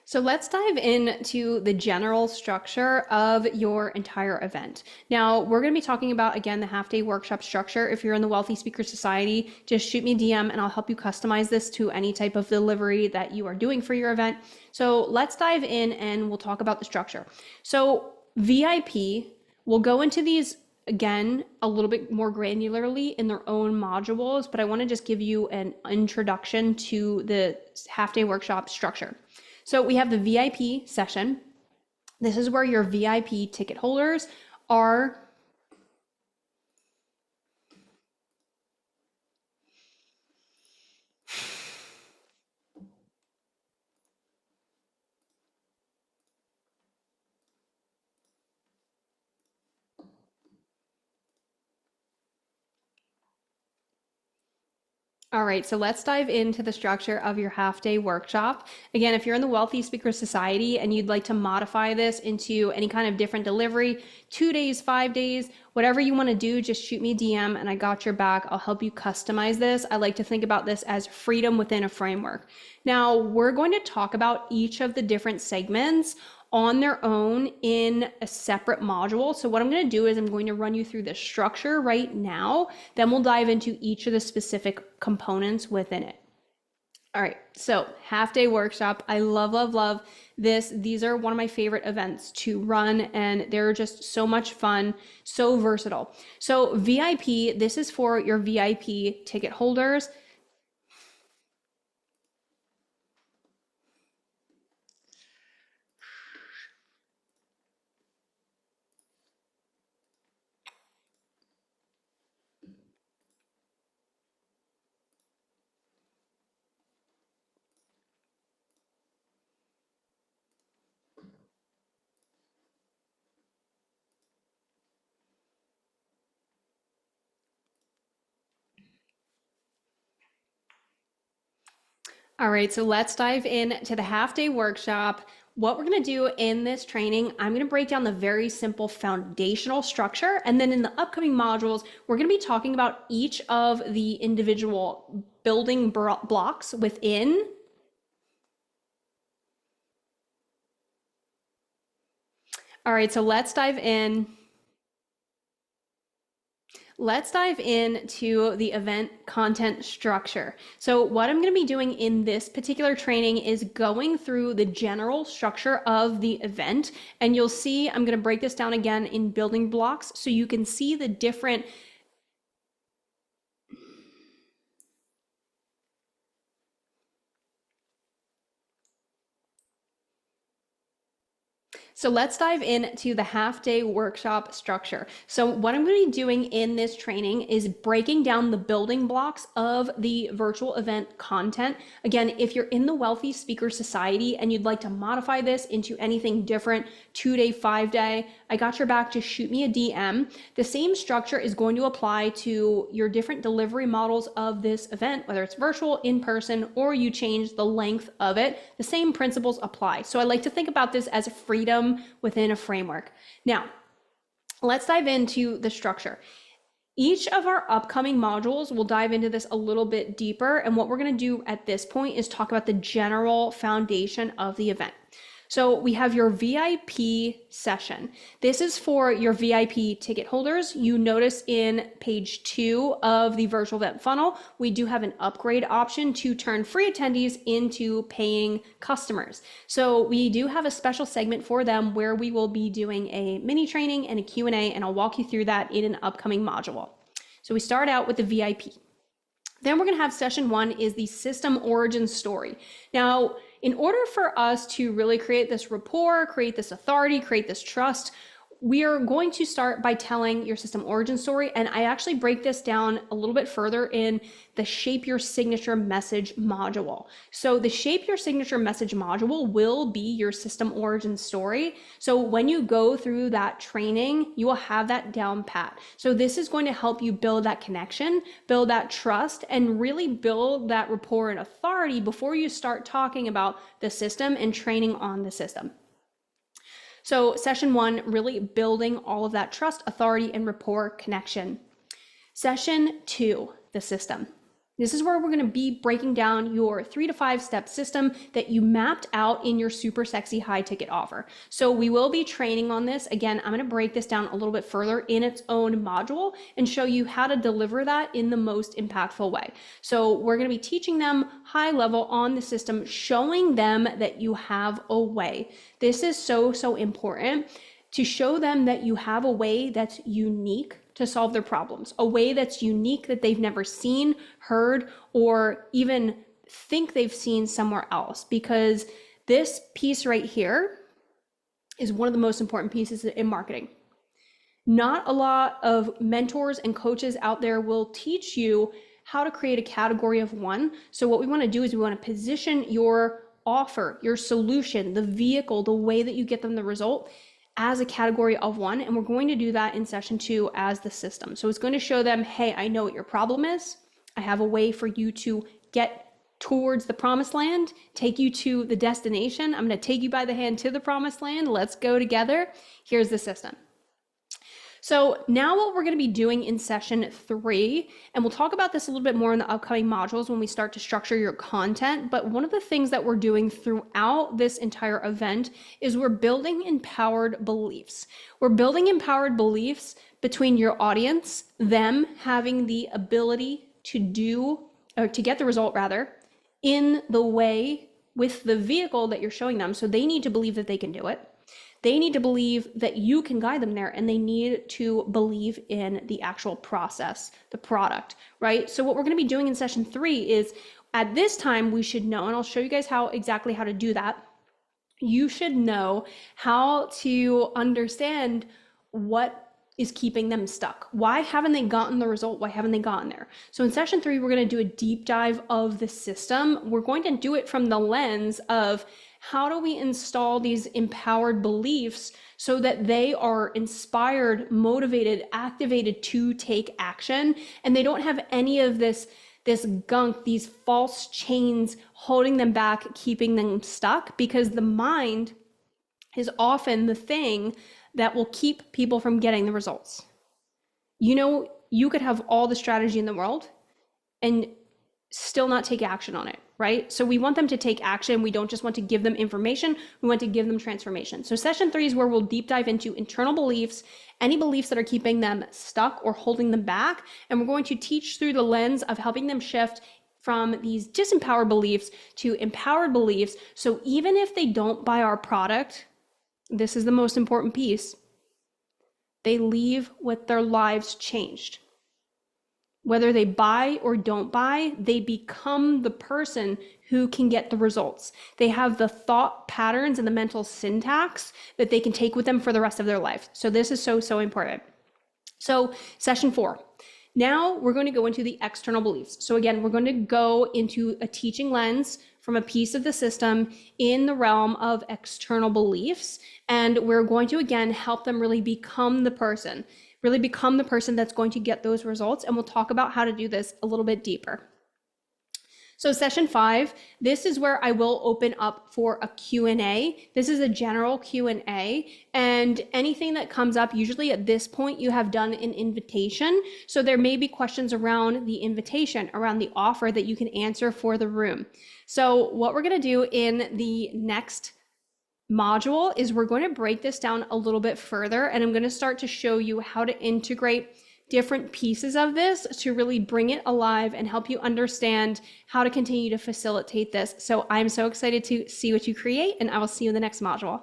So let's dive into the general structure of your entire event. Now, we're going to be talking about, again, the half-day workshop structure. If you're in the Wealthy Speaker Society, just shoot me a DM and I'll help you customize this to any type of delivery that you are doing for your event. So let's dive in and we'll talk about the structure. So VIP will go into these again a little bit more granularly in their own modules, but I want to just give you an introduction to the half-day workshop structure. So we have the VIP session. This is where your VIP ticket holders are All right, so let's dive into the structure of your half-day workshop. Again, if you're in the Wealthy Speaker Society and you'd like to modify this into any kind of different delivery, 2 days, 5 days, whatever you want to do, just shoot me a DM and I got your back. I'll help you customize this. I like to think about this as freedom within a framework. Now, we're going to talk about each of the different segments on their own in a separate module. So what I'm going to do is I'm going to run you through the structure right now, then we'll dive into each of the specific components within it. All right, so half-day workshop. I love, love, love this. These are one of my favorite events to run and they're just so much fun, so versatile. So VIP, this is for your VIP ticket holders. All right, so let's dive into the half-day workshop. What we're going to do in this training, I'm going to break down the very simple foundational structure. And then in the upcoming modules, we're going to be talking about each of the individual building blocks within. All right, so let's dive in. Let's dive into the event content structure. So what I'm going to be doing in this particular training is going through the general structure of the event. And you'll see, I'm going to break this down again in building blocks so you can see the different So let's dive into the half-day workshop structure. So what I'm going to be doing in this training is breaking down the building blocks of the virtual event content. Again, if you're in the Wealthy Speaker Society and you'd like to modify this into anything different, 2-day, 5-day, I got your back, just shoot me a DM. The same structure is going to apply to your different delivery models of this event, whether it's virtual, in person, or you change the length of it. The same principles apply. So I like to think about this as a freedom within a framework. Now, let's dive into the structure. Each of our upcoming modules will dive into this a little bit deeper. And what we're going to do at this point is talk about the general foundation of the event. So we have your VIP session. This is for your VIP ticket holders. You notice in page 2 of the virtual event funnel, we do have an upgrade option to turn free attendees into paying customers. So we do have a special segment for them where we will be doing a mini training and a Q&A, and I'll walk you through that in an upcoming module. So we start out with the VIP. Then we're going to have session 1 is the system origin story. Now, in order for us to really create this rapport, create this authority, create this trust, we are going to start by telling your system origin story. And I actually break this down a little bit further in the Shape Your Signature Message module. So the Shape Your Signature Message module will be your system origin story. So when you go through that training, you will have that down pat. So this is going to help you build that connection, build that trust, and really build that rapport and authority before you start talking about the system and training on the system. So session 1, really building all of that trust, authority, and rapport connection. Session 2, the system. This is where we're going to be breaking down your 3 to 5 step system that you mapped out in your super sexy high ticket offer. So we will be training on this. Again, I'm going to break this down a little bit further in its own module and show you how to deliver that in the most impactful way. So we're going to be teaching them high level on the system, showing them that you have a way. This is so, so important to show them that you have a way that's unique to solve their problems, a way that's unique that they've never seen, heard, or even think they've seen somewhere else. Because this piece right here is one of the most important pieces in marketing. Not a lot of mentors and coaches out there will teach you how to create a category of one. So what we want to do is we want to position your offer, your solution, the vehicle, the way that you get them the result as a category of one. And we're going to do that in session 2 as the system. So it's going to show them, hey, I know what your problem is. I have a way for you to get towards the promised land, take you to the destination. I'm going to take you by the hand to the promised land. Let's go together. Here's the system. So now what we're going to be doing in session 3, and we'll talk about this a little bit more in the upcoming modules when we start to structure your content, but one of the things that we're doing throughout this entire event is we're building empowered beliefs. We're building empowered beliefs between your audience, them having the ability to do, or to get the result rather, in the way with the vehicle that you're showing them. So they need to believe that they can do it. They need to believe that you can guide them there, and they need to believe in the actual process, the product, right? So what we're going to be doing in session 3 is at this time we should know, and I'll show you guys exactly how to do that. You should know how to understand what is keeping them stuck. Why haven't they gotten the result? Why haven't they gotten there? So in session 3, we're going to do a deep dive of the system. We're going to do it from the lens of how do we install these empowered beliefs so that they are inspired, motivated, activated to take action, and they don't have any of this gunk, these false chains holding them back, keeping them stuck, because the mind is often the thing that will keep people from getting the results. You know, you could have all the strategy in the world and still not take action on it, right? So we want them to take action. We don't just want to give them information. We want to give them transformation. So session 3 is where we'll deep dive into internal beliefs, any beliefs that are keeping them stuck or holding them back. And we're going to teach through the lens of helping them shift from these disempowered beliefs to empowered beliefs. So even if they don't buy our product, this is the most important piece, they leave with their lives changed. Whether they buy or don't buy, they become the person who can get the results. They have the thought patterns and the mental syntax that they can take with them for the rest of their life. So this is so, so important. So session 4. Now we're going to go into the external beliefs. So again, we're going to go into a teaching lens from a piece of the system in the realm of external beliefs. And we're going to, again, help them really become the person that's going to get those results. And we'll talk about how to do this a little bit deeper. So session 5, this is where I will open up for a Q&A. This is a general Q&A, and anything that comes up, usually at this point you have done an invitation. So there may be questions around the invitation, around the offer that you can answer for the room. So what we're gonna do in the next module is we're going to break this down a little bit further, and I'm going to start to show you how to integrate different pieces of this to really bring it alive and help you understand how to continue to facilitate this. So I'm so excited to see what you create, and I will see you in the next module.